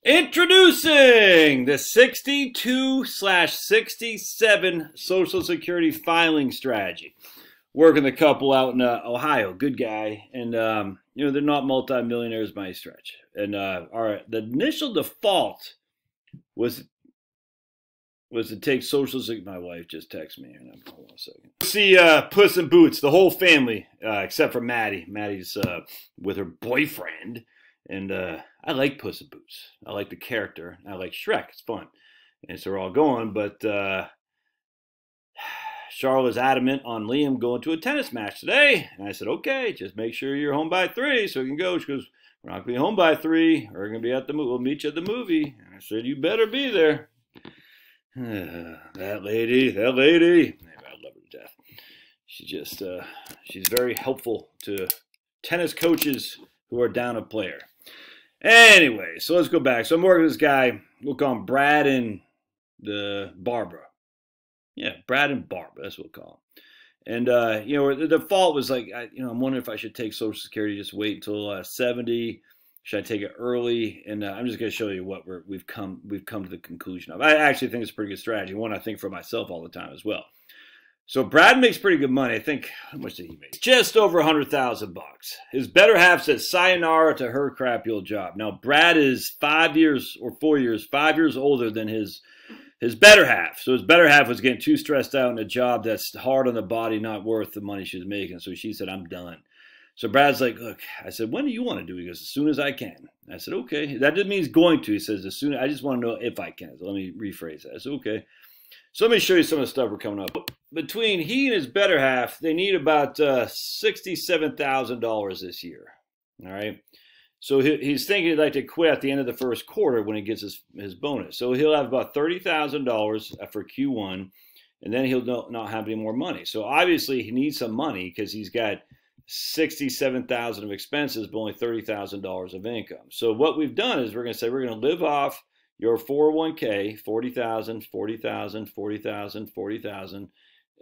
Introducing the 62/67 Social Security filing strategy. Working the couple out in Ohio, good guy, and they're not multi-millionaires by any stretch. And the initial default was to take Social Security. My wife just texted me, and hold on a second. See, Puss in Boots, the whole family, except for Maddie. Maddie's with her boyfriend. And I like Puss in Boots. I like the character. I like Shrek. It's fun. And so we're all going. But Charlotte's adamant on Liam going to a tennis match today. And I said, okay, just make sure you're home by 3 so we can go. She goes, we're not going to be home by 3. We're going to be at the movie. We'll meet you at the movie. And I said, you better be there. That lady. I love her to death. She just, she's very helpful to tennis coaches who are down a player. Anyway, so let's go back. So I'm working with this guy. We'll call him Brad and Barbara. Yeah, Brad and Barbara. That's what we'll call him. And, the default was like, I'm wondering if I should take Social Security, just wait until 70. Should I take it early? And I'm just going to show you what we've come to the conclusion of. I actually think it's a pretty good strategy. One I think for myself all the time as well. So Brad makes pretty good money. I think, how much did he make? Just over $100,000. His better half says sayonara to her crappy old job. Now Brad is 5 years older than his better half. So his better half was getting too stressed out in a job that's hard on the body, not worth the money she was making. So she said, I'm done. So Brad's like, look, I said, when do you want to do it? He goes, as soon as I can. I said, okay. That didn't mean he's going to. He says, as soon as I just want to know if I can. So let me rephrase that. I said, okay. So let me show you some of the stuff we're coming up. Between he and his better half, they need about $67,000 this year. All right. So he's thinking he'd like to quit at the end of the first quarter when he gets his bonus. So he'll have about $30,000 for Q1, and then he'll not have any more money. So obviously he needs some money because he's got $67,000 of expenses, but only $30,000 of income. So what we've done is we're going to say we're going to live off your 401k, $40,000, $40,000, $40,000, $40,000,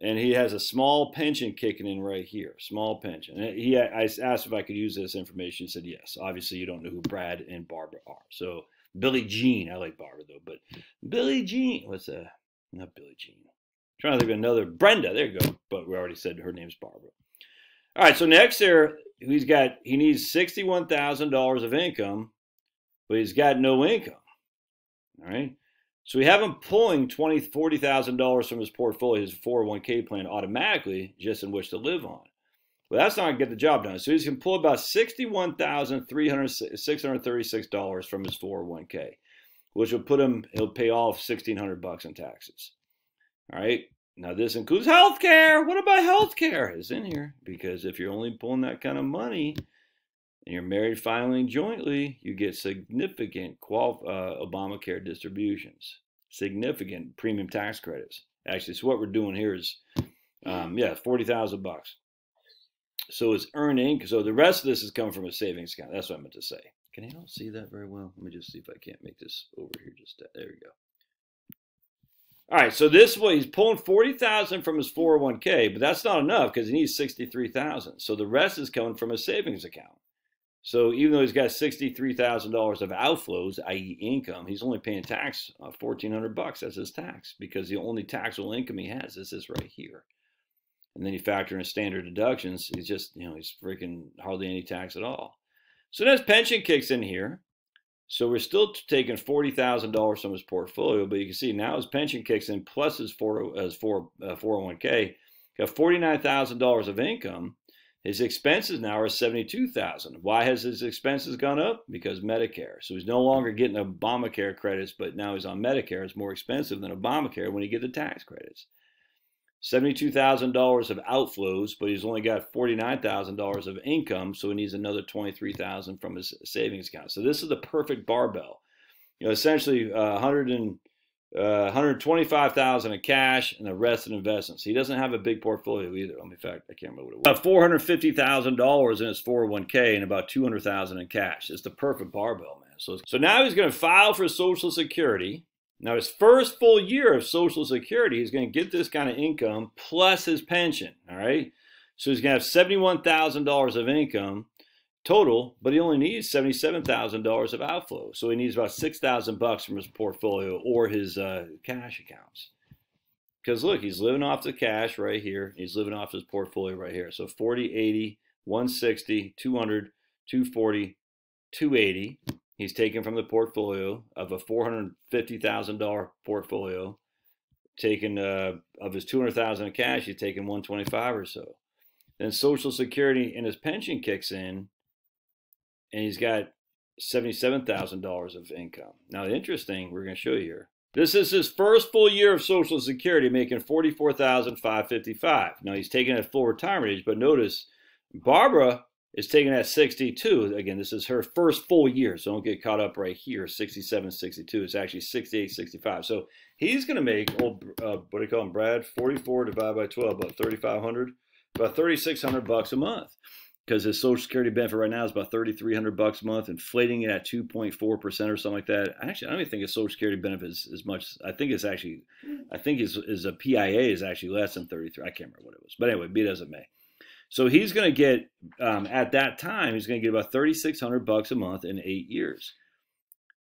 and he has a small pension kicking in right here, small pension. And I asked if I could use this information. He said yes. Obviously, you don't know who Brad and Barbara are. So Billie Jean, I like Barbara though, but Billie Jean, what's that? Not Billie Jean. I'm trying to think of another. Brenda, there you go. But we already said her name's Barbara. All right, so next there, he needs $61,000 of income, but he's got no income. All right, so we have him pulling $40,000 from his portfolio, his 401k plan automatically, just in which to live on. Well, that's not going to get the job done. So he's going to pull about $61,636 from his 401k, which will put him, he'll pay off $1,600 in taxes. All right, now this includes health care. What about health care? It's in here because if you're only pulling that kind of money, and you're married filing jointly, you get significant Obamacare distributions, significant premium tax credits. Actually, so what we're doing here is, $40,000. So it's earned income. So the rest of this is coming from a savings account. That's what I meant to say. Can you all see that very well? Let me just see if I can't make this over here. There we go. All right, so this way he's pulling $40,000 from his 401k, but that's not enough because he needs $63,000. So the rest is coming from a savings account. So even though he's got $63,000 of outflows, i.e. income, he's only paying tax $1,400. That's his tax because the only taxable income he has is this right here. And then you factor in standard deductions. He's just, he's freaking hardly any tax at all. So then his pension kicks in here. So we're still taking $40,000 from his portfolio, but you can see now his pension kicks in plus his 401k. Got $49,000 of income. His expenses now are $72,000. Why has his expenses gone up? Because Medicare. So he's no longer getting Obamacare credits, but now he's on Medicare. It's more expensive than Obamacare when he gets the tax credits. $72,000 of outflows, but he's only got $49,000 of income, so he needs another $23,000 from his savings account. So this is the perfect barbell. Essentially $125,000 in cash and the rest in investments. He doesn't have a big portfolio either. In fact, I can't remember what it was. About $450,000 in his 401k and about $200,000 in cash. It's the perfect barbell, man. So now he's going to file for Social Security. Now his first full year of Social Security, he's going to get this kind of income plus his pension. All right. So he's going to have $71,000 of income total, but he only needs $77,000 of outflow. So he needs about $6,000 from his portfolio or his cash accounts. Because look, he's living off the cash right here. He's living off his portfolio right here. So 40, 80, 160, 200, 240, 280. He's taken from the portfolio of a $450,000 portfolio. Taken of his $200,000 in cash, he's taken 125 or so. Then Social Security and his pension kicks in, and he's got $77,000 of income. Now, the interesting, we're going to show you here. This is his first full year of Social Security, making $44,555. Now, he's taking at full retirement age, but notice Barbara is taking at 62. Again, this is her first full year, so don't get caught up right here, 67, 62. It's actually 68, 65. So he's going to make, what do you call him, Brad? 44 divided by 12, about 3,500, about $3,600 a month. Because his Social Security benefit right now is about $3,300 a month, inflating it at 2.4% or something like that. Actually, I don't even think his Social Security benefit is as much. I think it's actually, his PIA is actually less than 33. I can't remember what it was, but anyway, be it as it may. So he's going to get at that time, he's going to get about $3,600 a month in 8 years.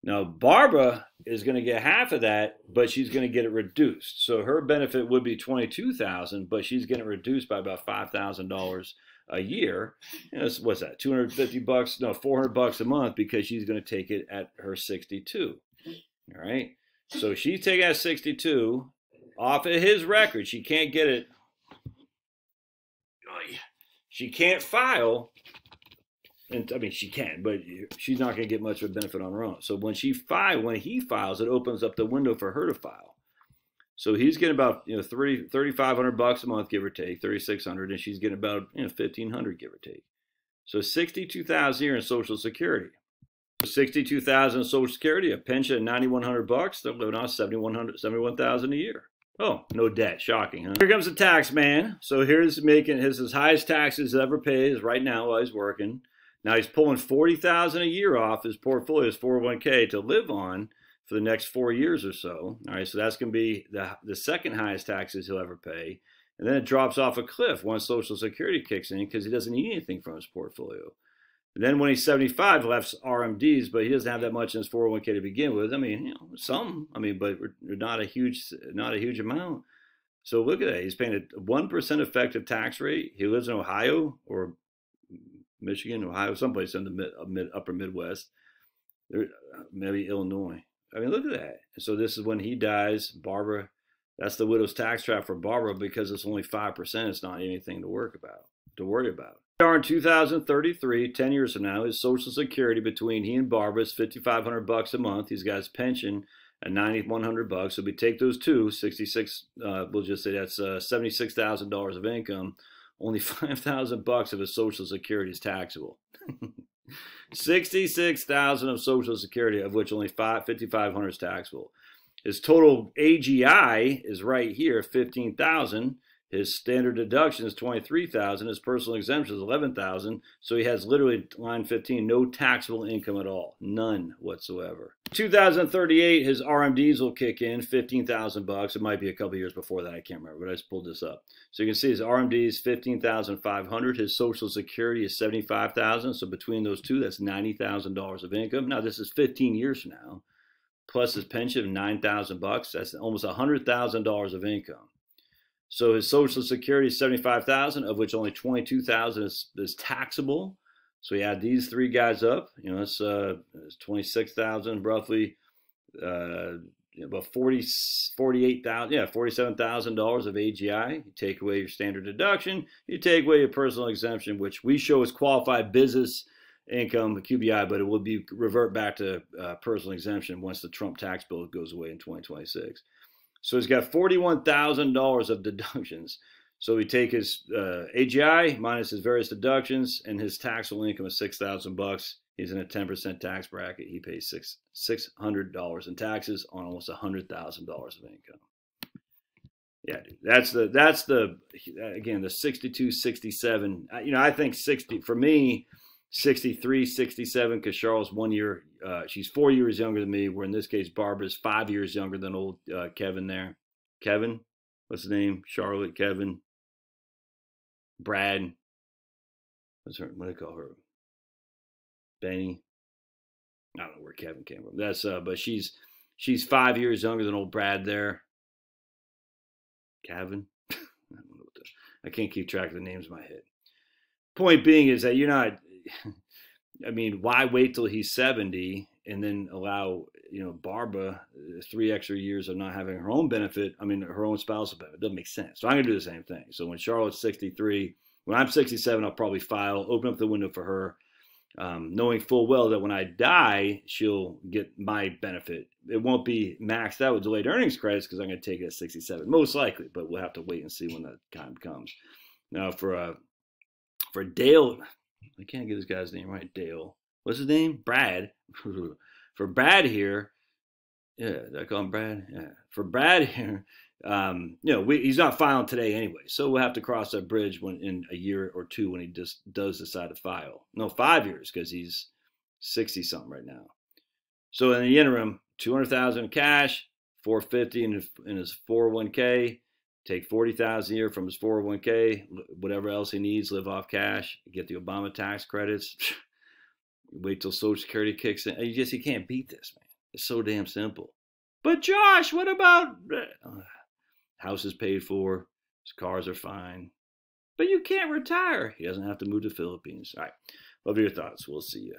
Now Barbara is going to get half of that, but she's going to get it reduced. So her benefit would be $22,000, but she's getting it reduced by about $5,000 a year. You know, what's that? $250? No, $400 a month, because she's going to take it at her 62. All right. So she's taking at 62 off of his record. She can't get it. She can't file. And I mean, she can, but she's not going to get much of a benefit on her own. So when he files, it opens up the window for her to file. So he's getting about $3,500 a month, give or take, $3,600, and she's getting about $1,500, give or take. So $62,000 a year in Social Security. $62,000 in Social Security, a pension at $9,100. They're living on $71,000 a year. Oh, no debt. Shocking, huh? Here comes the tax man. So here's making his highest taxes he'll ever pay is right now while he's working. Now he's pulling $40,000 a year off his portfolio, his 401k, to live on for the next 4 years or so. All right, so that's going to be the second highest taxes he'll ever pay. And then it drops off a cliff once Social Security kicks in, because he doesn't need anything from his portfolio. And then when he's 75, he'll have RMDs, but he doesn't have that much in his 401k to begin with. I mean, some. I mean, but not a huge amount. So look at that. He's paying a 1% effective tax rate. He lives in Ohio or Michigan, Ohio, someplace in the upper Midwest, maybe Illinois. I mean, look at that. And so this is when he dies. Barbara, that's the widow's tax trap for Barbara, because it's only 5%. It's not anything to worry about. We are in 2033, 10 years from now. His Social Security between he and Barbara is $5,500 a month. He's got his pension at $9,100. So we take those two, 66. We'll just say that's $76,000 of income. Only $5,000 of his Social Security is taxable. $66,000 of Social Security, of which only $5,500 is taxable. His total AGI is right here, $15,000. His standard deduction is $23,000. His personal exemption is $11,000. So he has literally, line 15, no taxable income at all, none whatsoever. 2038, his RMDs will kick in, $15,000. It might be a couple years before that. I can't remember, but I just pulled this up. So you can see his RMD is $15,500. His Social Security is $75,000. So between those two, that's $90,000 of income. Now this is 15 years from now, plus his pension of $9,000. That's almost $100,000 of income. So his Social Security is $75,000, of which only $22,000 is taxable. So you add these three guys up, it's $26,000 roughly, about $47,000 of AGI. You take away your standard deduction, you take away your personal exemption, which we show as qualified business income, QBI, but it will be revert back to personal exemption once the Trump tax bill goes away in 2026. So he's got $41,000 of deductions. So we take his AGI minus his various deductions, and his taxable income is $6,000. He's in a 10% tax bracket. He pays $600 in taxes on almost $100,000 of income. Yeah, dude, that's again the 62, 67. I think 60 for me. 63, 67, because Charles 1 year, she's 4 years younger than me, where in this case, Barbara's 5 years younger than old Kevin there. Kevin, what's his name? Charlotte, Kevin, Brad. What do I call her? Benny. I don't know where Kevin came from. That's but she's 5 years younger than old Brad there. Kevin. I don't know what I can't keep track of the names in my head. Point being is that you're not. I mean, why wait till he's 70 and then allow Barbara 3 extra years of not having her own benefit? I mean, her own spousal benefit. It doesn't make sense. So I'm gonna do the same thing. So when Charlotte's 63, when I'm 67, I'll probably file, open up the window for her, knowing full well that when I die, she'll get my benefit. It won't be maxed out with delayed earnings credits because I'm going to take it at 67, most likely. But we'll have to wait and see when that time comes. Now for Dale, I can't get this guy's name right. Dale, what's his name? Brad. For Brad here, yeah, did I call him Brad? Yeah. For Brad here, he's not filing today anyway, so we'll have to cross that bridge when in a year or two when he just does decide to file. No, 5 years because he's 60 something right now. So in the interim, 200,000 in cash, 450 in his 401k. Take 40,000 a year from his 401k, whatever else he needs, live off cash, get the Obama tax credits. Wait till Social Security kicks in. You can't beat this, man. It's so damn simple. But Josh, what about house is paid for, his cars are fine, but you can't retire. He doesn't have to move to the Philippines. All right, love your thoughts. We'll see you.